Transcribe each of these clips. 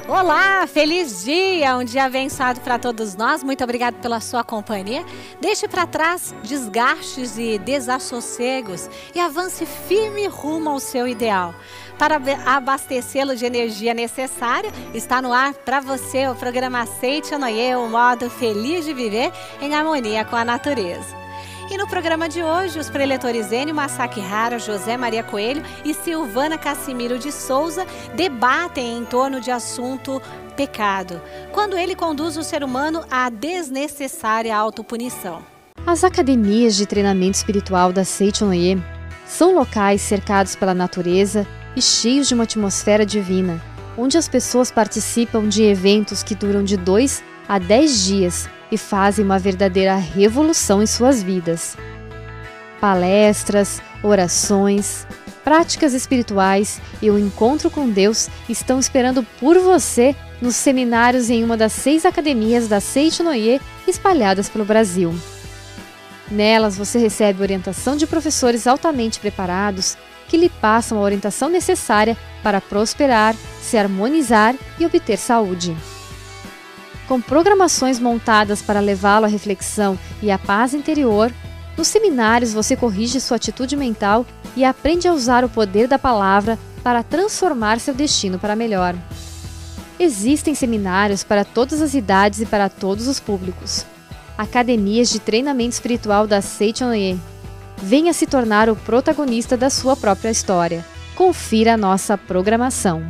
Olá, feliz dia, um dia abençoado para todos nós. Muito obrigado pela sua companhia. Deixe para trás desgastes e desassossegos e avance firme rumo ao seu ideal. Para abastecê-lo de energia necessária, está no ar para você o programa Aceite Onoye, o modo feliz de viver em harmonia com a natureza. E no programa de hoje, os preletores Enio Masakihara, José Maria Coelho e Silvana Cassimiro de Souza debatem em torno de assunto pecado, quando ele conduz o ser humano à desnecessária autopunição. As academias de treinamento espiritual da Aceite Onoye são locais cercados pela natureza e cheios de uma atmosfera divina, onde as pessoas participam de eventos que duram de 2 a 10 dias, e fazem uma verdadeira revolução em suas vidas. Palestras, orações, práticas espirituais e o encontro com Deus estão esperando por você nos seminários em uma das 6 academias da Aceite Onoye espalhadas pelo Brasil. Nelas você recebe orientação de professores altamente preparados que lhe passam a orientação necessária para prosperar, se harmonizar e obter saúde. Com programações montadas para levá-lo à reflexão e à paz interior, nos seminários você corrige sua atitude mental e aprende a usar o poder da palavra para transformar seu destino para melhor. Existem seminários para todas as idades e para todos os públicos. Academias de treinamento espiritual da Aceite Onoye. Venha se tornar o protagonista da sua própria história. Confira a nossa programação.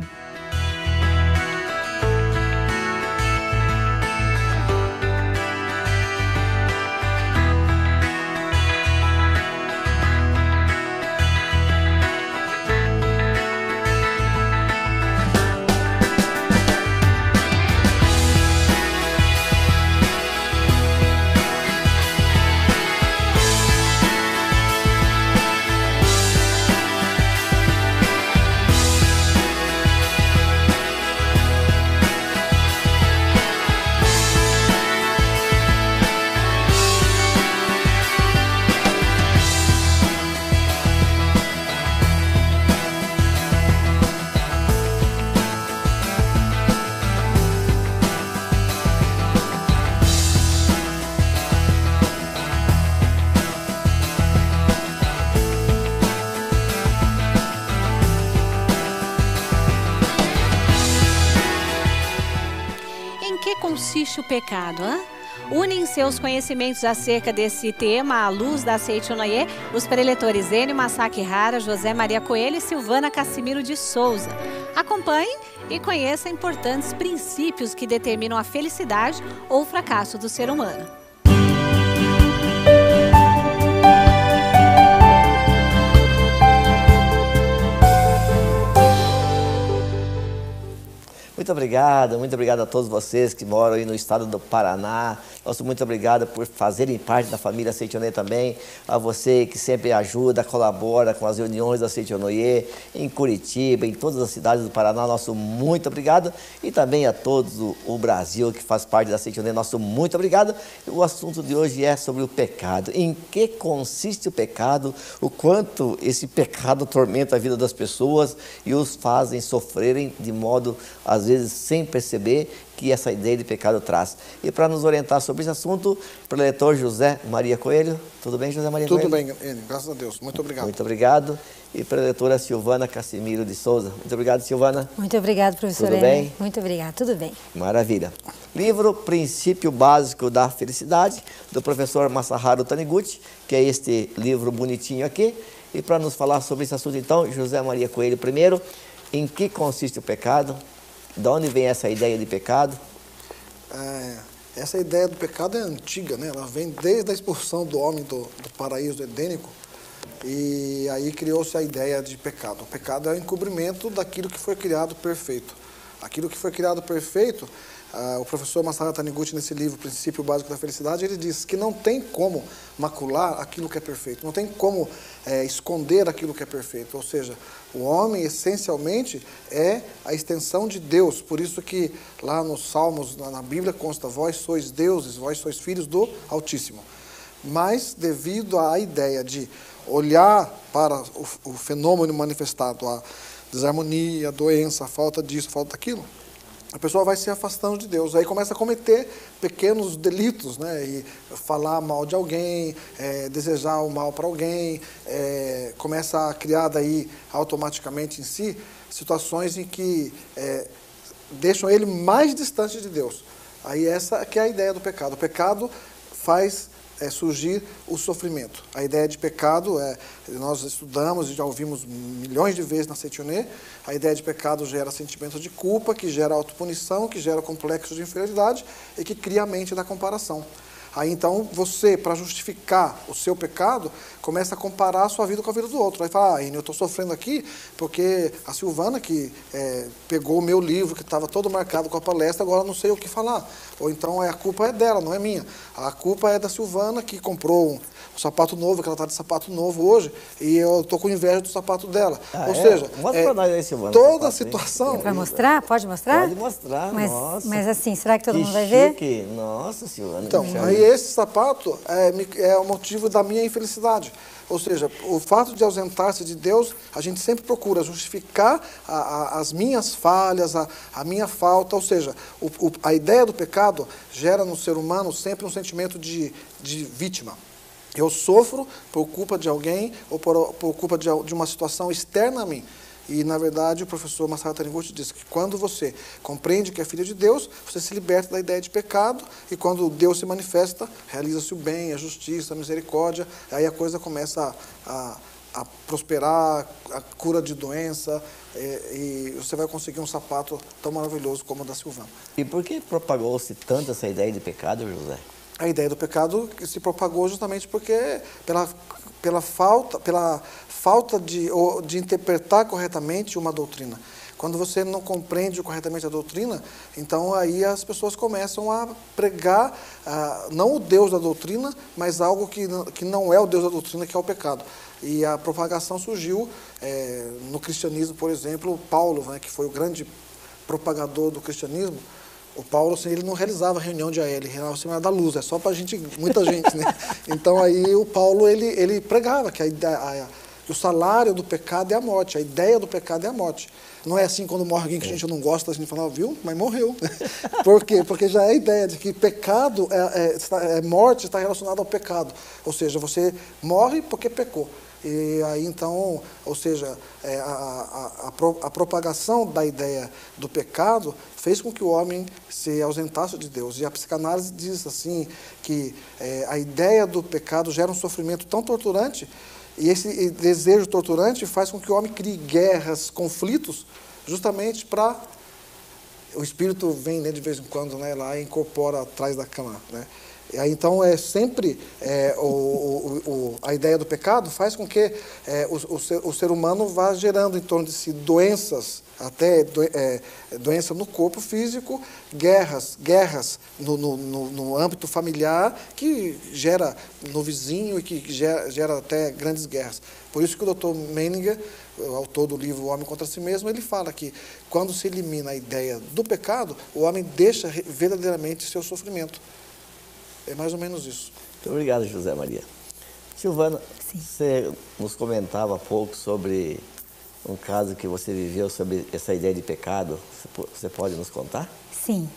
Consiste o pecado, Unem seus conhecimentos acerca desse tema à luz da Aceite Onoye os preletores Enio Masakihara, José Maria Coelho e Silvana Cassimiro de Souza. Acompanhe e conheça importantes princípios que determinam a felicidade ou o fracasso do ser humano. Muito obrigado a todos vocês que moram aí no estado do Paraná. Muito obrigado por fazerem parte da família Aceite Onoye também. A você que sempre ajuda, colabora com as reuniões da Aceite Onoye em Curitiba, em todas as cidades do Paraná. Muito obrigado. E também a todos o Brasil que faz parte da Aceite Onoye. Muito obrigado. O assunto de hoje é sobre o pecado. Em que consiste o pecado? O quanto esse pecado atormenta a vida das pessoas e os fazem sofrerem de modo, às vezes, sem perceber que essa ideia de pecado traz. E para nos orientar sobre esse assunto, o preletor José Maria Coelho. Tudo bem, José Maria Coelho? Tudo bem, Enio, graças a Deus. Muito obrigado. Muito obrigado. E preletora Silvana Cassimiro de Souza. Muito obrigado, Silvana. Muito obrigado, professor Tudo bem? Muito obrigado, tudo bem. Maravilha. Livro Princípio Básico da Felicidade, do professor Masaharu Taniguchi, que é este livro bonitinho aqui. E para nos falar sobre esse assunto, então, José Maria Coelho, primeiro, em que consiste o pecado? De onde vem essa ideia de pecado? Essa ideia do pecado é antiga, né? Ela vem desde a expulsão do homem do paraíso edênico, e aí criou-se a ideia de pecado. O pecado é o encobrimento daquilo que foi criado perfeito. Aquilo que foi criado perfeito, o professor Masaharu Taniguchi, nesse livro Princípio Básico da Felicidade, ele diz que não tem como macular aquilo que é perfeito, não tem como esconder aquilo que é perfeito. Ou seja, o homem, essencialmente, é a extensão de Deus. Por isso que lá nos Salmos, na Bíblia, consta: vós sois deuses, vós sois filhos do Altíssimo. Mas, devido à ideia de olhar para o fenômeno manifestado, a desarmonia, a doença, a falta disso, a falta daquilo, a pessoa vai se afastando de Deus. Aí começa a cometer pequenos delitos, né? E falar mal de alguém, desejar o mal para alguém, começa a criar daí automaticamente em si situações em que deixam ele mais distante de Deus. Aí essa que é a ideia do pecado. O pecado faz surgir o sofrimento. A ideia de pecado, nós estudamos e já ouvimos milhões de vezes na Seitonê, a ideia de pecado gera sentimento de culpa, que gera autopunição, que gera complexo de inferioridade e que cria a mente da comparação. Aí então você, para justificar o seu pecado, começa a comparar a sua vida com a vida do outro. Aí fala, eu estou sofrendo aqui porque a Silvana que pegou o meu livro, que estava todo marcado com a palestra, agora não sei o que falar. Ou então a culpa é dela, não é minha. A culpa é da Silvana que comprou um sapato novo, que ela está de sapato novo hoje, e eu estou com inveja do sapato dela. Ou seja, mostra pra nós aí, Silvana, toda a sapato, situação... Vai mostrar? Pode mostrar? Pode mostrar, nossa. Mas assim, será que todo mundo vai chique. ver? Nossa, Silvana. Então, aí esse sapato é o motivo da minha infelicidade. Ou seja, o fato de ausentar-se de Deus, a gente sempre procura justificar as minhas falhas, a minha falta. Ou seja, a ideia do pecado gera no ser humano sempre um sentimento de vítima. Eu sofro por culpa de alguém ou por culpa de uma situação externa a mim. E, na verdade, o professor Masaru Taniguchi diz que quando você compreende que é filho de Deus, você se liberta da ideia de pecado, e quando Deus se manifesta, realiza-se o bem, a justiça, a misericórdia, aí a coisa começa a prosperar, a cura de doença, e você vai conseguir um sapato tão maravilhoso como o da Silvana. E por que propagou-se tanto essa ideia de pecado, José? A ideia do pecado se propagou justamente porque pela falta de interpretar corretamente uma doutrina. Quando você não compreende corretamente a doutrina, então aí as pessoas começam a pregar não o Deus da doutrina, mas algo que não é o Deus da doutrina, que é o pecado. E a propagação surgiu no cristianismo, por exemplo, Paulo, né, que foi o grande propagador do cristianismo. O Paulo, assim, ele não realizava reunião de AL, ele realizava a Semana da Luz, é só para muita gente, né? Então aí o Paulo, ele pregava que o salário do pecado é a morte, a ideia do pecado é a morte. Não é assim quando morre alguém que a gente não gosta, a gente fala, viu, mas morreu. Por quê? Porque já é a ideia de que pecado, morte está relacionada ao pecado. Ou seja, você morre porque pecou. E aí então, ou seja, a propagação da ideia do pecado fez com que o homem se ausentasse de Deus. E a psicanálise diz assim, que a ideia do pecado gera um sofrimento tão torturante, e esse desejo torturante faz com que o homem crie guerras, conflitos, justamente para... O espírito vem, né, de vez em quando, né, lá e incorpora atrás da cama, né? E aí, então, sempre a ideia do pecado faz com que o ser humano vá gerando em torno de si doenças, até doença no corpo físico, guerras no âmbito familiar, que gera no vizinho e que gera até grandes guerras. Por isso que o Dr. Menninger, o autor do livro O Homem contra Si Mesmo, ele fala que quando se elimina a ideia do pecado, o homem deixa verdadeiramente seu sofrimento. É mais ou menos isso. Muito obrigado, José Maria. Silvana, sim, você nos comentava há pouco sobre um caso que você viveu sobre essa ideia de pecado. Você pode nos contar? Sim.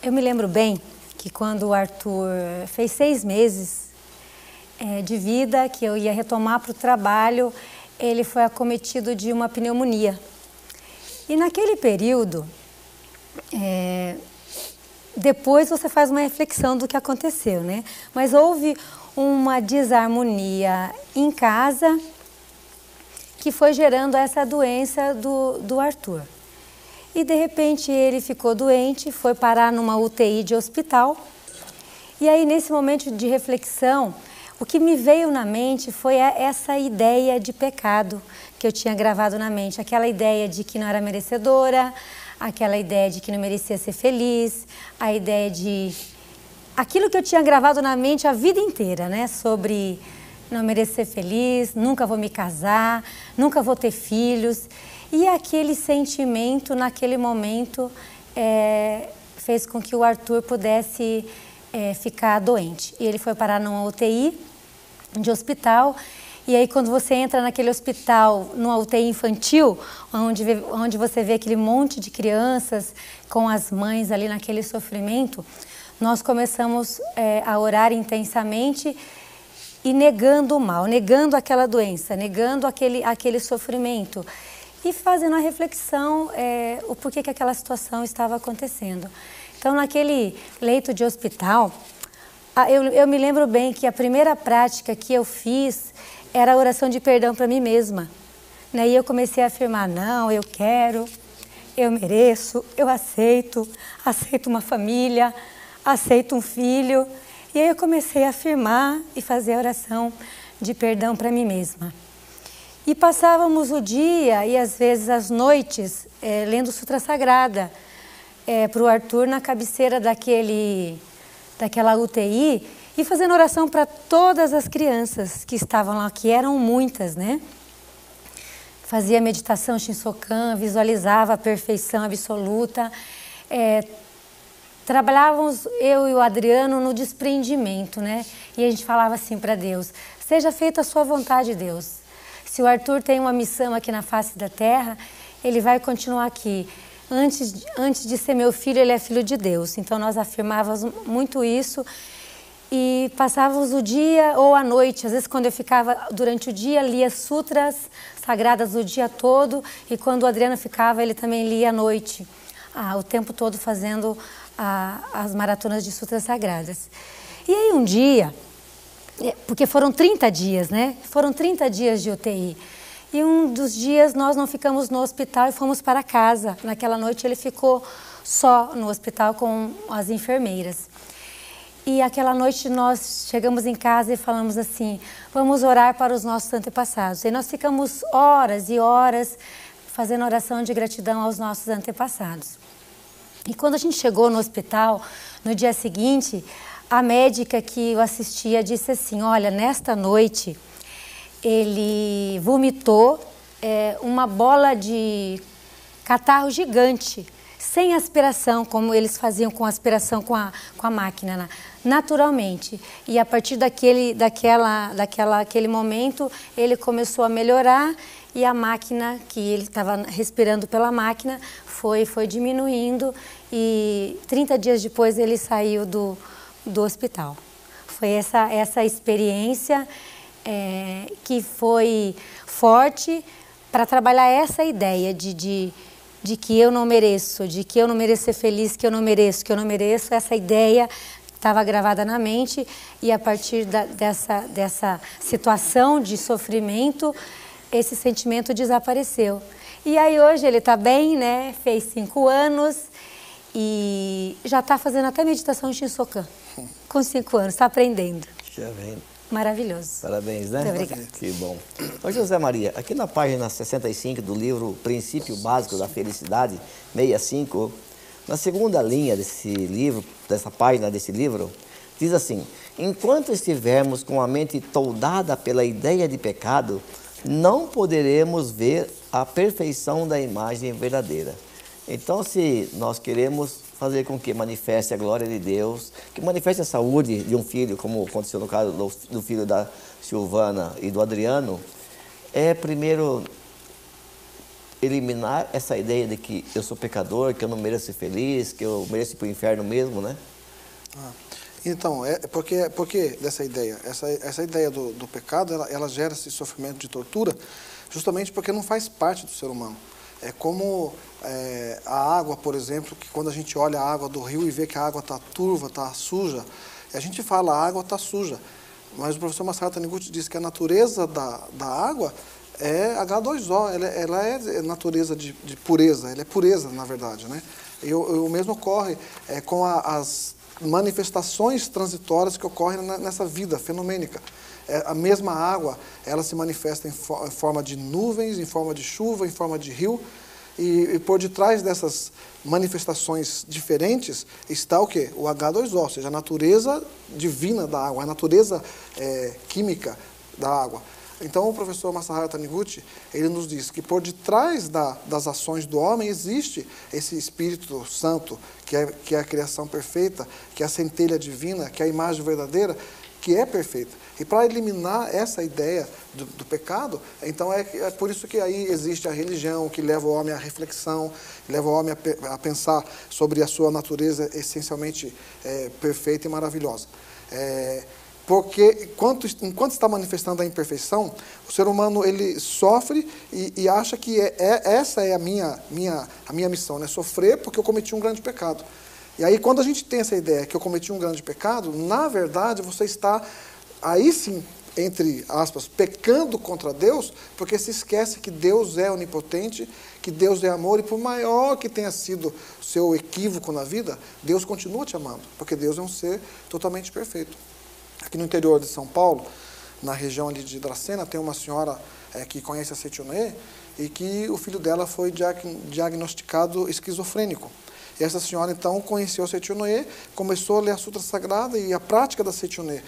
Eu me lembro bem que quando o Arthur fez 6 meses de vida, que eu ia retomar para o trabalho, ele foi acometido de uma pneumonia. E naquele período... Depois você faz uma reflexão do que aconteceu, né? Mas houve uma desarmonia em casa que foi gerando essa doença do Arthur. E de repente ele ficou doente, foi parar numa UTI de hospital. E aí nesse momento de reflexão, o que me veio na mente foi essa ideia de pecado que eu tinha gravado na mente. Aquela ideia de que não era merecedora, aquela ideia de que não merecia ser feliz, a ideia de... Aquilo que eu tinha gravado na mente a vida inteira, né? Sobre não merecer ser feliz, nunca vou me casar, nunca vou ter filhos. E aquele sentimento, naquele momento, fez com que o Arthur pudesse ficar doente. E ele foi parar numa UTI de hospital E aí quando você entra naquele hospital, numa UTI infantil, onde você vê aquele monte de crianças com as mães ali naquele sofrimento, nós começamos a orar intensamente e negando o mal, negando aquela doença, negando aquele sofrimento e fazendo a reflexão o porquê que aquela situação estava acontecendo. Então, naquele leito de hospital, eu me lembro bem que a primeira prática que eu fiz era a oração de perdão para mim mesma. E eu comecei a afirmar, não, eu quero, eu mereço, eu aceito uma família, aceito um filho. E aí eu comecei a afirmar e fazer a oração de perdão para mim mesma. E passávamos o dia e às vezes as noites lendo Sutra Sagrada para o Arthur na cabeceira daquela UTI e fazendo oração para todas as crianças que estavam lá, que eram muitas, né? Fazia meditação Shinsokan, visualizava a perfeição absoluta. Trabalhávamos, eu e o Adriano, no desprendimento, né? E a gente falava assim para Deus, seja feita a sua vontade, Deus. Se o Arthur tem uma missão aqui na face da terra, ele vai continuar aqui. Antes de ser meu filho, ele é filho de Deus. Então nós afirmávamos muito isso e passávamos o dia ou a noite. Às vezes quando eu ficava durante o dia, lia sutras sagradas o dia todo e quando o Adriano ficava, ele também lia à noite. O tempo todo fazendo as maratonas de sutras sagradas. E aí um dia, porque foram 30 dias, né? Foram 30 dias de UTI. E um dos dias nós não ficamos no hospital e fomos para casa. Naquela noite ele ficou só no hospital com as enfermeiras. E aquela noite nós chegamos em casa e falamos assim, vamos orar para os nossos antepassados. E nós ficamos horas e horas fazendo oração de gratidão aos nossos antepassados. E quando a gente chegou no hospital, no dia seguinte, a médica que o assistia disse assim, olha, nesta noite ele vomitou uma bola de catarro gigante, sem aspiração, como eles faziam com aspiração com a máquina, naturalmente. E a partir daquele momento, ele começou a melhorar e a máquina, que ele estava respirando pela máquina, foi diminuindo e 30 dias depois ele saiu do hospital. Foi essa experiência que foi forte para trabalhar essa ideia de que eu não mereço, de que eu não mereço ser feliz, que eu não mereço, essa ideia estava gravada na mente e a partir dessa situação de sofrimento, esse sentimento desapareceu. E aí hoje ele está bem, né? Fez 5 anos e já está fazendo até meditação Shinsokan. Com 5 anos, está aprendendo. Já vem. Maravilhoso. Parabéns, né? Muito obrigada. Que bom. Ô José Maria, aqui na página 65 do livro Princípio Básico da Felicidade, 65, na segunda linha desse livro, dessa página desse livro, diz assim, enquanto estivermos com a mente toldada pela ideia de pecado, não poderemos ver a perfeição da imagem verdadeira. Então, se nós queremos fazer com que manifeste a glória de Deus, que manifeste a saúde de um filho, como aconteceu no caso do filho da Silvana e do Adriano, primeiro eliminar essa ideia de que eu sou pecador, que eu não mereço ser feliz, que eu mereço ir para o inferno mesmo, né? Então, porque dessa ideia? Essa ideia do pecado, ela gera esse sofrimento de tortura, justamente porque não faz parte do ser humano. É como a água, por exemplo, que quando a gente olha a água do rio e vê que a água está turva, está suja, a gente fala a água está suja. Mas o professor Masaharu Taniguchi diz que a natureza da água é H2O, ela é natureza de pureza, ela é pureza, na verdade, né? E o mesmo ocorre com as manifestações transitórias que ocorrem nessa vida fenomênica. A mesma água, ela se manifesta em forma de nuvens, em forma de chuva, em forma de rio, e por detrás dessas manifestações diferentes está o quê? O H2O, ou seja, a natureza divina da água, a natureza química da água. Então, o professor Masaharu Taniguchi, ele nos diz que por detrás das ações do homem existe esse Espírito Santo, que é a criação perfeita, que é a centelha divina, que é a imagem verdadeira, que é perfeita. E para eliminar essa ideia do pecado, então é por isso que aí existe a religião, que leva o homem à reflexão, leva o homem a pensar sobre a sua natureza essencialmente perfeita e maravilhosa. Porque enquanto está manifestando a imperfeição, o ser humano ele sofre e acha que essa é a minha missão, né? Sofrer porque eu cometi um grande pecado. E aí quando a gente tem essa ideia que eu cometi um grande pecado, na verdade você está, aí sim, entre aspas, pecando contra Deus, porque se esquece que Deus é onipotente, que Deus é amor, e por maior que tenha sido o seu equívoco na vida, Deus continua te amando, porque Deus é um ser totalmente perfeito. Aqui no interior de São Paulo, na região ali de Dracena, tem uma senhora que conhece a Setionê e que o filho dela foi diagnosticado esquizofrênico. E essa senhora, então, conheceu a Setionê, começou a ler a Sutra Sagrada e a prática da Setionê.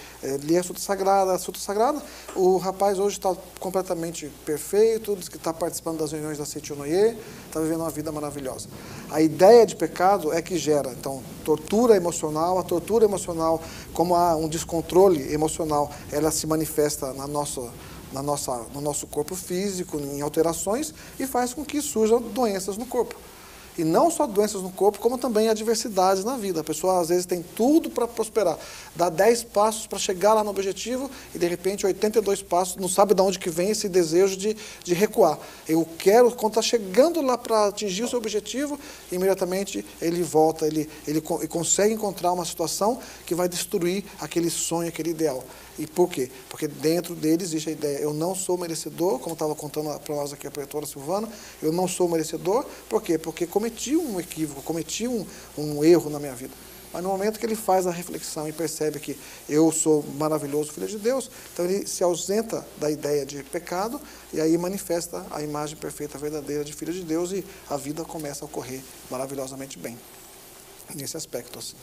Ler a Sutra Sagrada, o rapaz hoje está completamente perfeito, diz que está participando das reuniões da Setionê, está vivendo uma vida maravilhosa. A ideia de pecado é que gera, então, tortura emocional. A tortura emocional, como há um descontrole emocional, ela se manifesta no nosso corpo físico, em alterações, e faz com que surjam doenças no corpo. E não só doenças no corpo, como também adversidades na vida. A pessoa, às vezes, tem tudo para prosperar. Dá 10 passos para chegar lá no objetivo e, de repente, 82 passos, não sabe de onde que vem esse desejo de recuar. Eu quero, quando está chegando lá para atingir o seu objetivo, imediatamente ele volta, ele consegue encontrar uma situação que vai destruir aquele sonho, aquele ideal. E por quê? Porque dentro dele existe a ideia, eu não sou merecedor, como estava contando para nós aqui a preletora Silvana, eu não sou merecedor, por quê? Porque cometi um equívoco, cometi um erro na minha vida. Mas no momento que ele faz a reflexão e percebe que eu sou maravilhoso, filho de Deus, então ele se ausenta da ideia de pecado e aí manifesta a imagem perfeita, verdadeira de filho de Deus e a vida começa a ocorrer maravilhosamente bem, nesse aspecto assim.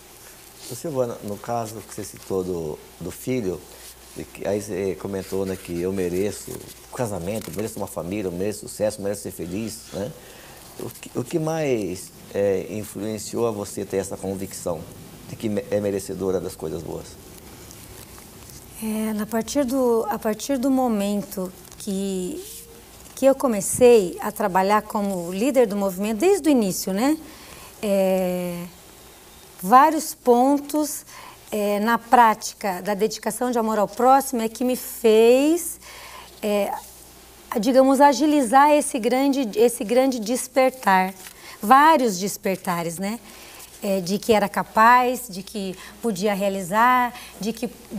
Silvana, no caso que você citou do filho, aí você comentou, né, que eu mereço o casamento, eu mereço uma família, eu mereço sucesso, eu mereço ser feliz, né? O que mais influenciou a você ter essa convicção de que é merecedora das coisas boas? A partir do momento que eu comecei a trabalhar como líder do movimento, desde o início, né? Vários pontos na prática da dedicação de amor ao próximo é que me fez, digamos, agilizar esse grande despertar. Vários despertares, né? De que era capaz, de que podia realizar, de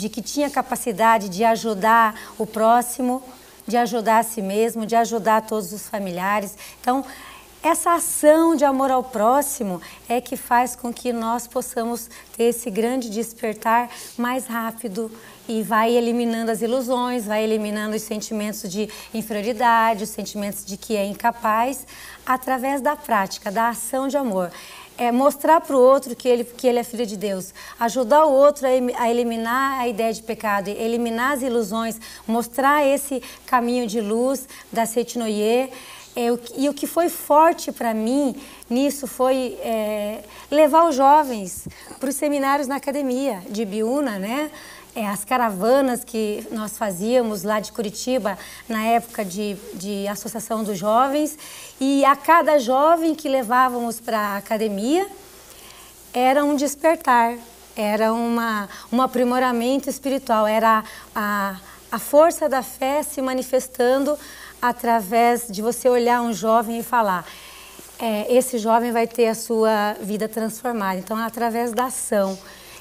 que tinha capacidade de ajudar o próximo, de ajudar a si mesmo, de ajudar todos os familiares. Então, essa ação de amor ao próximo é que faz com que nós possamos ter esse grande despertar mais rápido e vai eliminando as ilusões, vai eliminando os sentimentos de inferioridade, os sentimentos de que é incapaz, através da prática, da ação de amor. Mostrar para o outro que ele é filho de Deus, ajudar o outro a eliminar a ideia de pecado, eliminar as ilusões, mostrar esse caminho de luz da Seitinoye. E o que foi forte para mim nisso foi levar os jovens para os seminários na academia de Ibiúna, né? As caravanas que nós fazíamos lá de Curitiba na época de Associação dos Jovens, e a cada jovem que levávamos para a academia era um despertar, era um aprimoramento espiritual, era a força da fé se manifestando através de você olhar um jovem e falar, esse jovem vai ter a sua vida transformada. Então, é através da ação.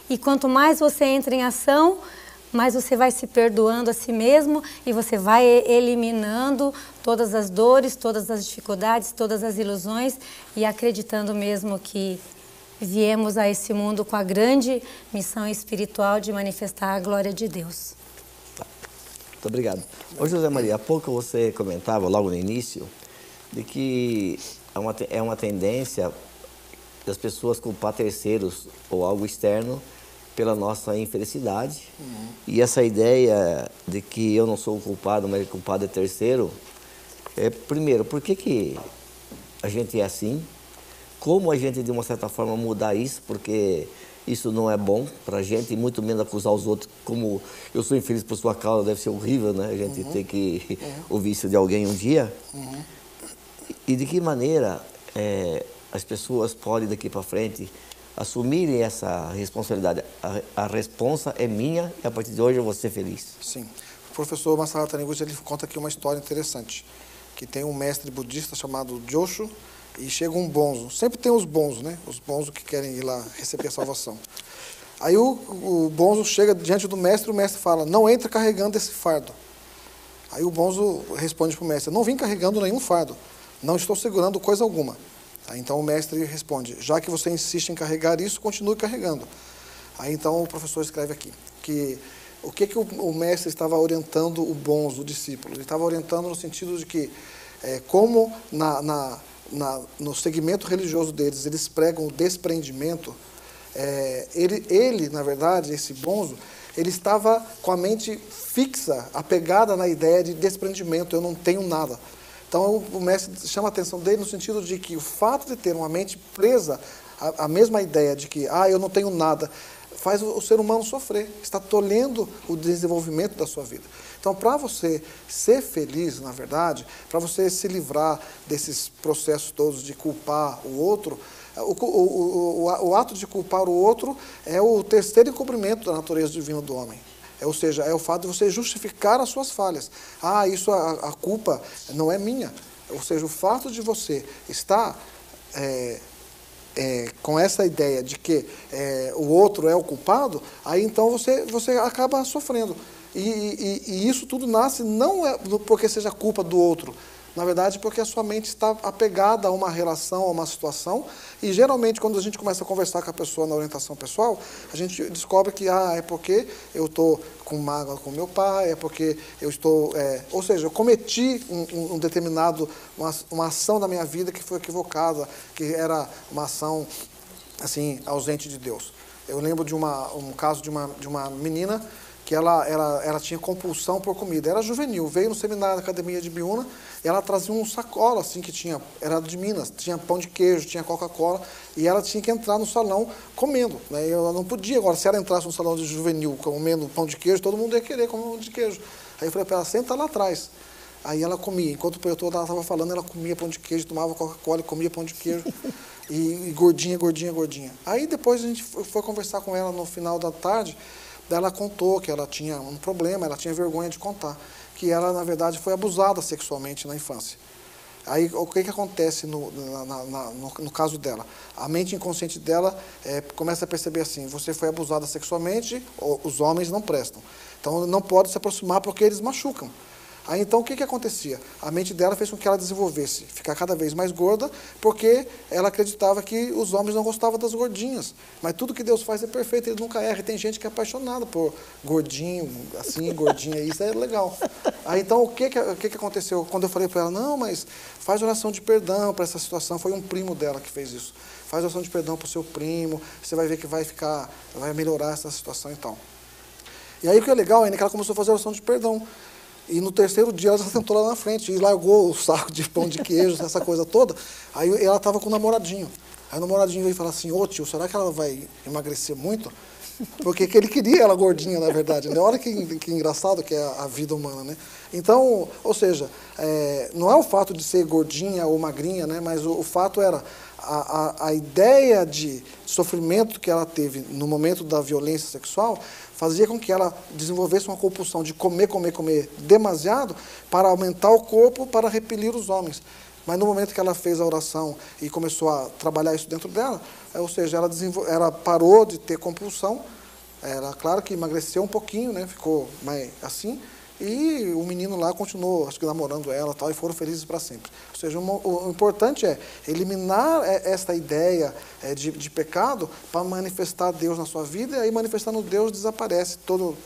E quanto mais você entra em ação, mais você vai se perdoando a si mesmo e você vai eliminando todas as dores, todas as dificuldades, todas as ilusões e acreditando mesmo que viemos a esse mundo com a grande missão espiritual de manifestar a glória de Deus. Muito obrigado. Ô José Maria, há pouco você comentava, logo no início, de que é uma tendência das pessoas culpar terceiros ou algo externo pela nossa infelicidade. E essa ideia de que eu não sou o culpado, mas o culpado é terceiro, primeiro, por que a gente é assim? Como a gente, de uma certa forma, mudar isso? Porque Isso não é bom para a gente, e muito menos acusar os outros. Como eu sou infeliz por sua causa, deve ser horrível, né? A gente ter que ouvir isso de alguém um dia. E de que maneira as pessoas podem, daqui para frente, assumirem essa responsabilidade? A responsa é minha e a partir de hoje eu vou ser feliz. Sim. O professor Masaru Taniguchi, ele conta aqui uma história interessante, que tem um mestre budista chamado Joshu, e chega um bonzo. Sempre tem os bonzos, né? Os bonzos que querem ir lá receber a salvação. Aí o bonzo chega diante do mestre e o mestre fala, não entra carregando esse fardo. Aí o bonzo responde para o mestre, não vim carregando nenhum fardo, não estou segurando coisa alguma. Aí então o mestre responde, já que você insiste em carregar isso, continue carregando. Aí então o professor escreve aqui, que o que o mestre estava orientando o bonzo, o discípulo? Ele estava orientando no sentido de que, como no segmento religioso deles, eles pregam o despreendimento, ele, na verdade, esse bonzo, ele estava com a mente fixa, apegada na ideia de desprendimento, eu não tenho nada. Então o mestre chama a atenção dele no sentido de que o fato de ter uma mente presa à mesma ideia de que, eu não tenho nada, faz o ser humano sofrer, está tolhendo o desenvolvimento da sua vida. Então, para você ser feliz, na verdade, para você se livrar desses processos todos de culpar o outro, o ato de culpar o outro é o terceiro encobrimento da natureza divina do homem. Ou seja, é o fato de você justificar as suas falhas. A culpa não é minha. Ou seja, o fato de você estar com essa ideia de que o outro é o culpado, aí então você acaba sofrendo. E isso tudo nasce não porque seja culpa do outro, na verdade porque a sua mente está apegada a uma relação, a uma situação, e geralmente quando a gente começa a conversar com a pessoa na orientação pessoal, a gente descobre que é porque eu estou com mágoa com meu pai, é porque eu estou... ou seja, eu cometi um determinado, uma ação da minha vida que foi equivocada, que era uma ação assim, ausente de Deus. Eu lembro de um caso de uma menina que ela tinha compulsão por comida. Era juvenil, veio no seminário da Academia de Biúna, e ela trazia um sacola, assim, que era de Minas, tinha pão de queijo, tinha Coca-Cola, e ela tinha que entrar no salão comendo, né? Ela não podia, agora, se ela entrasse no salão de juvenil comendo pão de queijo, todo mundo ia querer comer pão de queijo. Aí eu falei para ela, senta lá atrás. Aí ela comia, enquanto o projetor ela estava falando, ela comia pão de queijo, tomava Coca-Cola e comia pão de queijo, e gordinha, gordinha, gordinha. Aí depois a gente foi conversar com ela no final da tarde. Daí ela contou que ela tinha um problema, ela tinha vergonha de contar, que ela, na verdade, foi abusada sexualmente na infância. Aí, o que acontece no caso dela? A mente inconsciente dela começa a perceber assim, você foi abusada sexualmente, os homens não prestam. Então, não pode se aproximar porque eles machucam. Aí, então, o que acontecia? A mente dela fez com que ela desenvolvesse, ficar cada vez mais gorda, porque ela acreditava que os homens não gostavam das gordinhas. Mas tudo que Deus faz é perfeito, Ele nunca erra. E tem gente que é apaixonada por gordinho, assim, gordinha, isso é legal. Aí, então, o que aconteceu? Quando eu falei para ela, não, mas faz oração de perdão para essa situação, foi um primo dela que fez isso. Faz oração de perdão para o seu primo, você vai ver que vai melhorar essa situação e tal. E aí, o que é legal é que ela começou a fazer oração de perdão. E no terceiro dia ela já sentou lá na frente e largou o saco de pão de queijo, essa coisa toda. Aí ela estava com o namoradinho. Aí o namoradinho veio falar assim, ô tio, será que ela vai emagrecer muito? Porque ele queria ela gordinha, na verdade. Né? Olha que engraçado que é a vida humana, né? Então, ou seja, não é o fato de ser gordinha ou magrinha, né? Mas o fato era a ideia de sofrimento que ela teve no momento da violência sexual fazia com que ela desenvolvesse uma compulsão de comer demasiado para aumentar o corpo, para repelir os homens. Mas no momento que ela fez a oração e começou a trabalhar isso dentro dela, ou seja, ela parou de ter compulsão, claro que emagreceu um pouquinho, né, ficou mais assim, e o menino lá continuou, acho que namorando ela tal, e foram felizes para sempre. Ou seja, o importante é eliminar esta ideia de pecado para manifestar Deus na sua vida, e aí manifestando Deus desaparece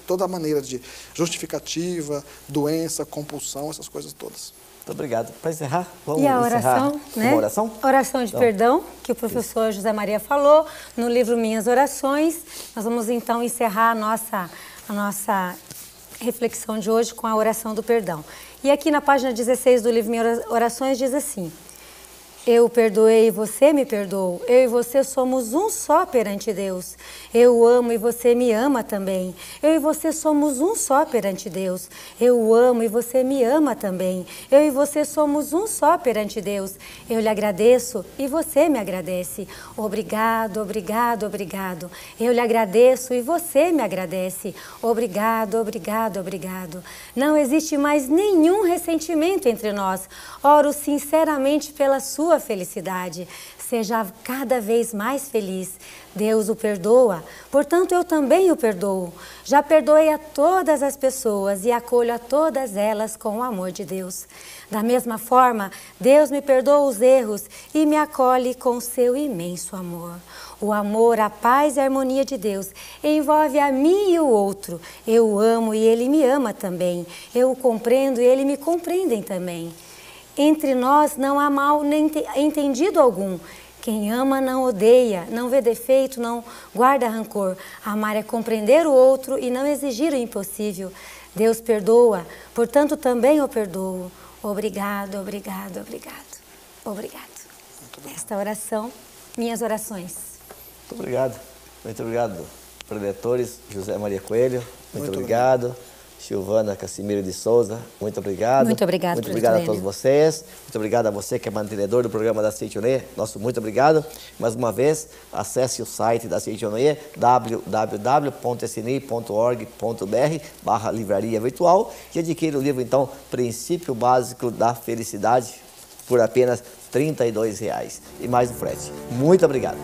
toda a maneira de justificativa, doença, compulsão, essas coisas todas. Muito obrigado. Para encerrar, vamos a oração, né? Uma oração? Oração de perdão, que o professor José Maria falou no livro Minhas Orações. Nós vamos então encerrar a nossa reflexão de hoje com a oração do perdão. E aqui na página 16 do livro Minhas Orações diz assim: Eu o perdoei e você me perdoou. Eu e você somos um só perante Deus. Eu o amo e você me ama também. Eu e você somos um só perante Deus. Eu o amo e você me ama também. Eu e você somos um só perante Deus. Eu lhe agradeço e você me agradece. Obrigado, obrigado, obrigado. Eu lhe agradeço e você me agradece. Obrigado, obrigado, obrigado. Não existe mais nenhum ressentimento entre nós. Oro sinceramente pela sua felicidade. Seja cada vez mais feliz. Deus o perdoa, portanto eu também o perdoo. Já perdoei a todas as pessoas e acolho a todas elas com o amor de Deus. Da mesma forma, Deus me perdoa os erros e me acolhe com seu imenso amor. O amor, a paz e a harmonia de Deus envolve a mim e o outro. Eu o amo e ele me ama também. Eu o compreendo e ele me compreende também. Entre nós não há mal nem entendido algum. Quem ama não odeia, não vê defeito, não guarda rancor. Amar é compreender o outro e não exigir o impossível. Deus perdoa, portanto também o perdoo. Obrigado, obrigado, obrigado. Obrigado. Esta oração, minhas orações. Muito obrigado, preletores José Maria Coelho. Muito obrigado. Silvana Cassimiro de Souza, muito obrigado. Muito obrigado, muito obrigado a todos vocês. Muito obrigado a você que é mantenedor do programa da Seitonoye. Nosso muito obrigado. Mais uma vez, acesse o site da Seitonoye, www.sni.org.br/livraria virtual e adquira o livro, então, Princípio Básico da Felicidade, por apenas R$ 32,00 e mais o frete. Muito obrigado.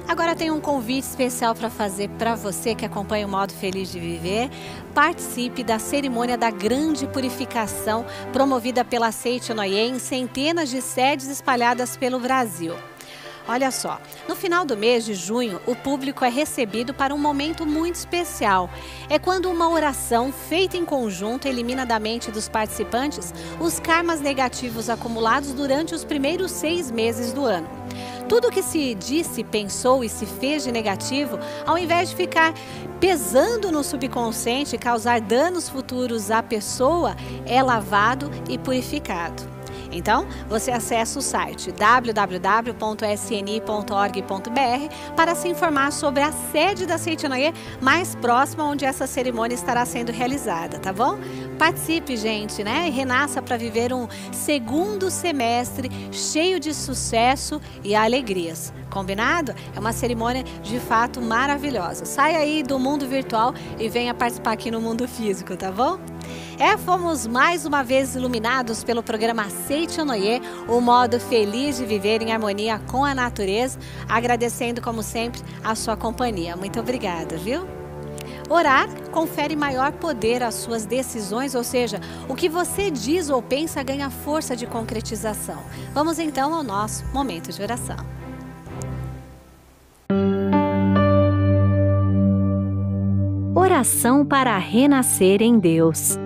Agora tem um convite especial para fazer para você que acompanha o Modo Feliz de Viver. Participe da cerimônia da Grande Purificação, promovida pela Seitonoye em centenas de sedes espalhadas pelo Brasil. Olha só, no final do mês de junho, o público é recebido para um momento muito especial. É quando uma oração feita em conjunto elimina da mente dos participantes os karmas negativos acumulados durante os primeiros 6 meses do ano. Tudo que se disse, pensou e se fez de negativo, ao invés de ficar pesando no subconsciente e causar danos futuros à pessoa, é lavado e purificado. Então, você acessa o site www.sni.org.br para se informar sobre a sede da Seitonoye mais próxima onde essa cerimônia estará sendo realizada, tá bom? Participe, gente, né? E renasça para viver um segundo semestre cheio de sucesso e alegrias. Combinado? É uma cerimônia de fato maravilhosa. Saia aí do mundo virtual e venha participar aqui no mundo físico, tá bom? Fomos mais uma vez iluminados pelo programa Seitonoye, o modo feliz de viver em harmonia com a natureza, agradecendo como sempre a sua companhia. Muito obrigada, viu? Orar confere maior poder às suas decisões, ou seja, o que você diz ou pensa ganha força de concretização. Vamos então ao nosso momento de oração. Oração para renascer em Deus.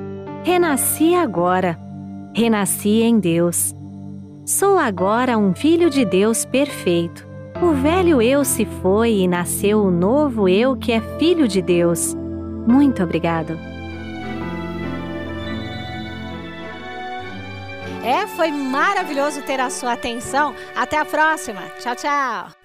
Renasci agora. Renasci em Deus. Sou agora um filho de Deus perfeito. O velho eu se foi e nasceu o novo eu que é filho de Deus. Muito obrigado. Foi maravilhoso ter a sua atenção. Até a próxima. Tchau, tchau.